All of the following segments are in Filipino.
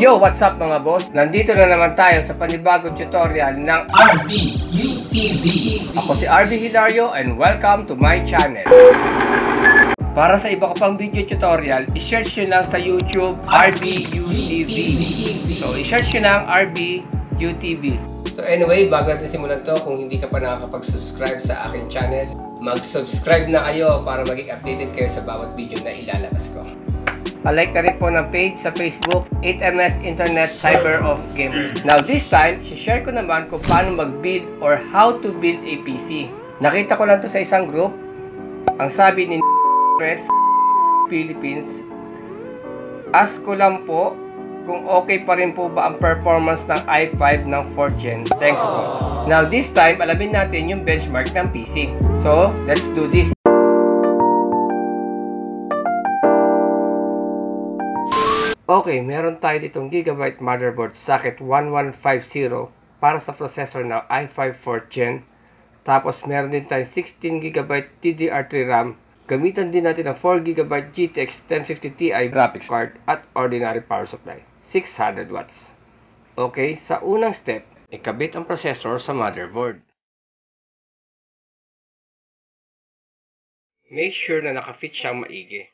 Yo! What's up mga boss? Nandito na naman tayo sa panibagong tutorial ng RBUTV. Ako si RB Hilario and welcome to my channel. Para sa iba ko pang video tutorial, i-search nyo lang sa YouTube RBUTV. So i-search nyo lang RBUTV. So anyway, bago natin simulan to, kung hindi ka pa nakakapag-subscribe sa aking channel, mag-subscribe na kayo para maging updated kayo sa bawat video na ilalabas ko. Like na rin po ng page sa Facebook, 8MS Internet Cyber of Gamers. Now this time, share ko naman kung paano mag-build or how to build a PC. Nakita ko lang to sa isang group. Ang sabi ni Press Philippines, ask ko lang po kung okay pa rin po ba ang performance ng i5 ng 4th Gen. Thanks po. Now this time, alamin natin yung benchmark ng PC. So, let's do this. Okay, meron tayo ditong Gigabyte motherboard socket 1150 para sa processor na i5 4th Gen. Tapos meron din tayong 16GB DDR3 RAM. Gamitan din natin ang 4GB GTX 1050 Ti graphics card at ordinary power supply, 600 watts. Okay, sa unang step, ikabit ang processor sa motherboard. Make sure na nakafit siyang maigi.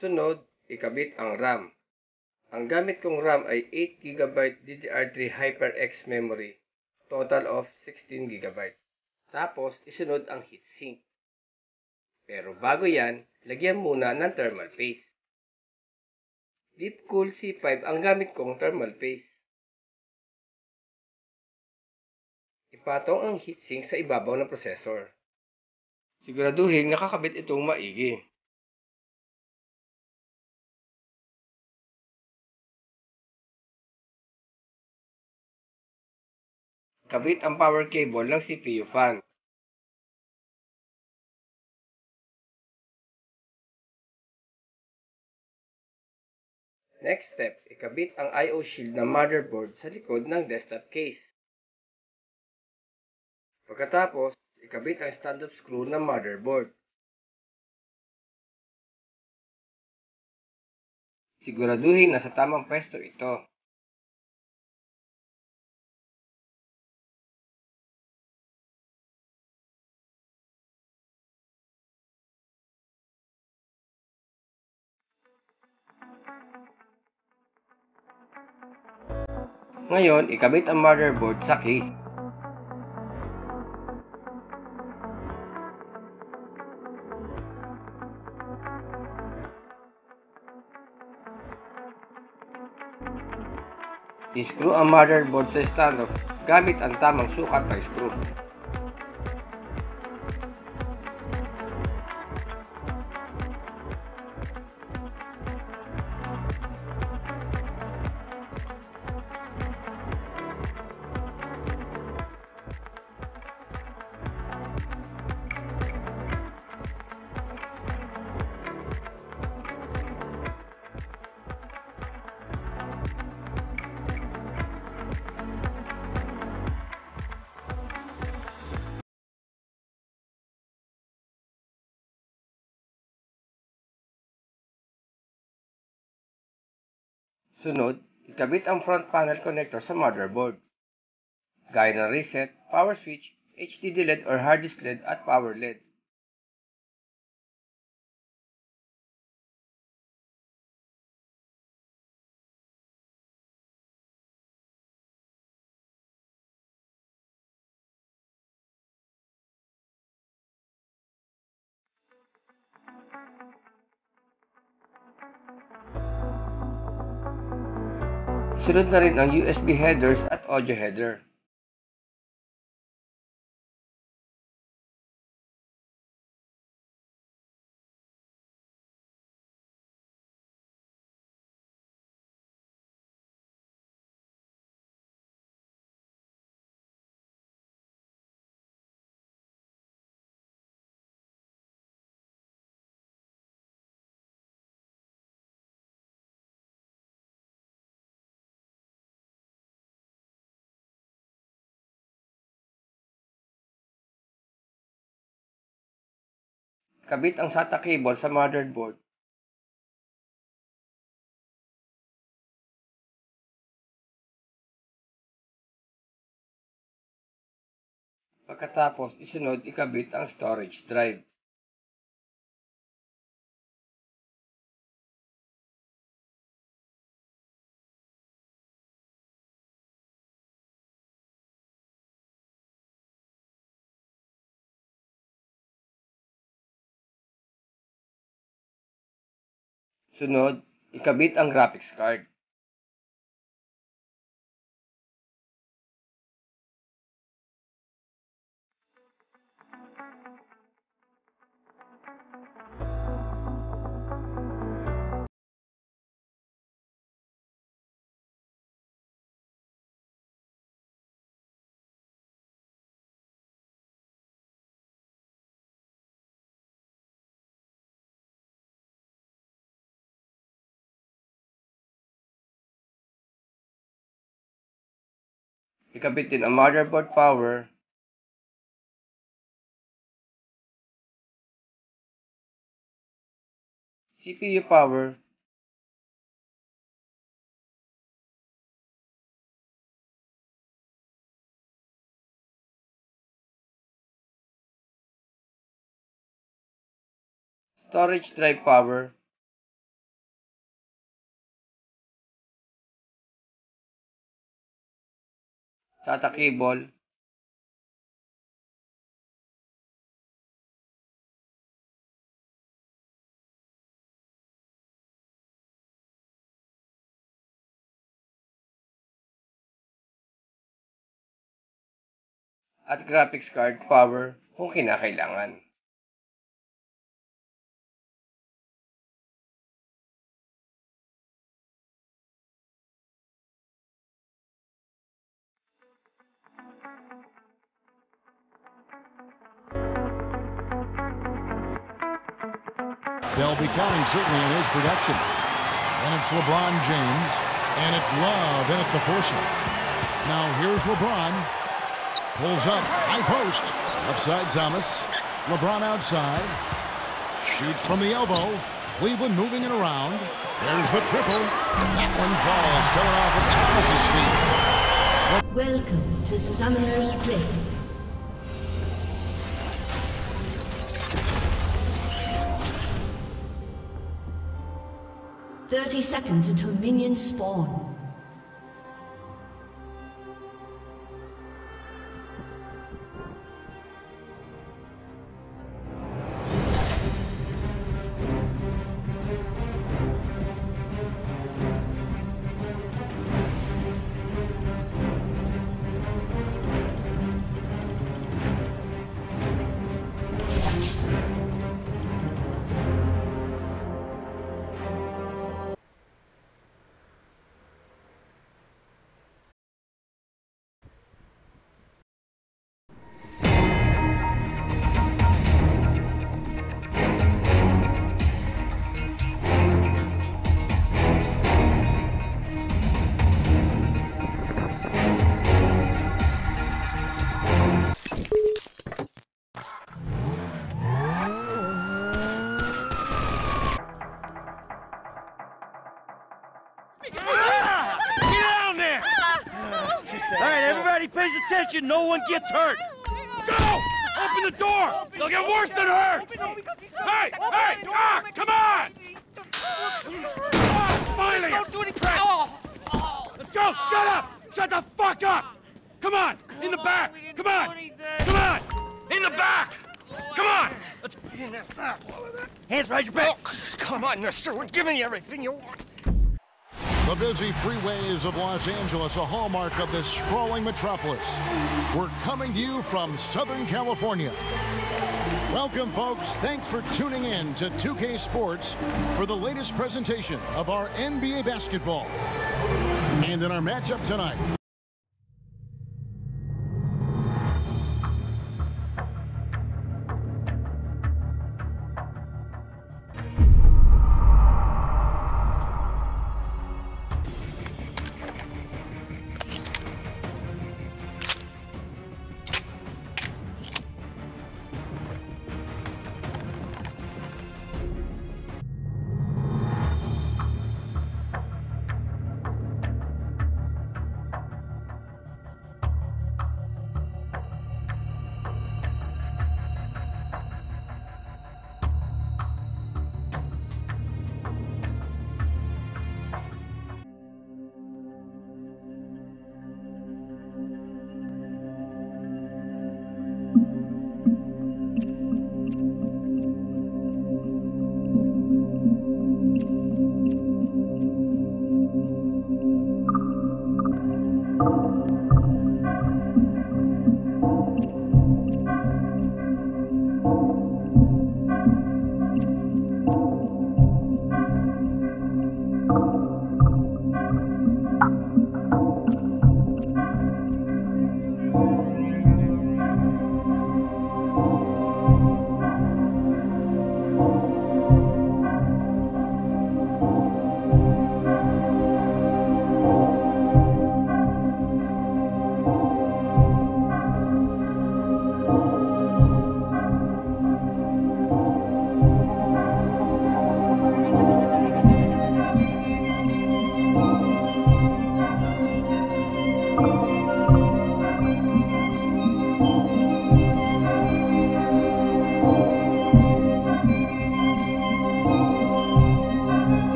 Sunod, ikabit ang RAM. Ang gamit kong RAM ay 8GB DDR3 HyperX memory, total of 16GB. Tapos, isunod ang heatsink. Pero bago yan, lagyan muna ng thermal paste. Deepcool C5 ang gamit kong thermal paste. Ipatong ang heatsink sa ibabaw ng processor. Siguraduhin nakakabit itong maigi. Kabit ang power cable ng CPU fan. Next step, ikabit ang I/O shield ng motherboard sa likod ng desktop case. Pagkatapos, ikabit ang stand-up screw ng motherboard. Siguraduhin na sa tamang pwesto ito. Ngayon, ikabit ang motherboard sa case. I-screw ang motherboard sa stand-off gamit ang tamang sukat ng screw. Sunod, ikabit ang front panel connector sa motherboard, gaya ng reset, power switch, HDD LED or hard disk LED at power LED. Sunod na rin ang USB headers at audio header. Kabit ang SATA cable sa motherboard. Pagkatapos, isunod ikabit ang storage drive. Sunod, ikabit ang graphics card. Ikabit din ang motherboard power, CPU power, storage drive power, SATA cable, at graphics card power kung kinakailangan. They'll be counting certainly on his production. And it's LeBron James, and it's Love in at the forcing. Now here's LeBron. Pulls up, high post. Upside Thomas. LeBron outside. Shoots from the elbow. Cleveland moving it around. There's the triple. That one falls, coming off of Thomas's feet. Welcome to Summoner's Rift. "30 seconds until minions spawn. Pays attention, no one gets hurt. Go! Open the door! They'll get worse than hurt! Hey! Hey! Ah! Come on! Ah, finally! Don't do any pressure! Let's go! Shut up! Shut the fuck up! Come on! In the back! Come on! Come on! In the back! Come on! Let's... Hands behind your back! Come on, mister. We're giving you everything you want. The busy freeways of Los Angeles, a hallmark of this sprawling metropolis. We're coming to you from Southern California. Welcome, folks. Thanks for tuning in to 2K Sports for the latest presentation of our NBA basketball. And in our matchup tonight,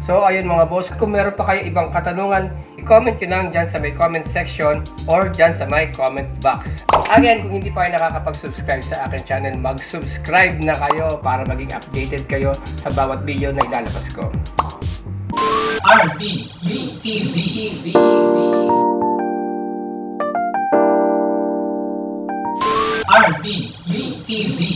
So ayun mga boss, kung meron pa kayo ibang katanungan, i-comment nyo lang dyan sa may comment section or dyan sa may comment box. Again, kung hindi pa kayo nakakapag-subscribe sa akin channel, mag-subscribe na kayo para maging updated kayo sa bawat video na ilalabas ko. RBUTV. RBUTV.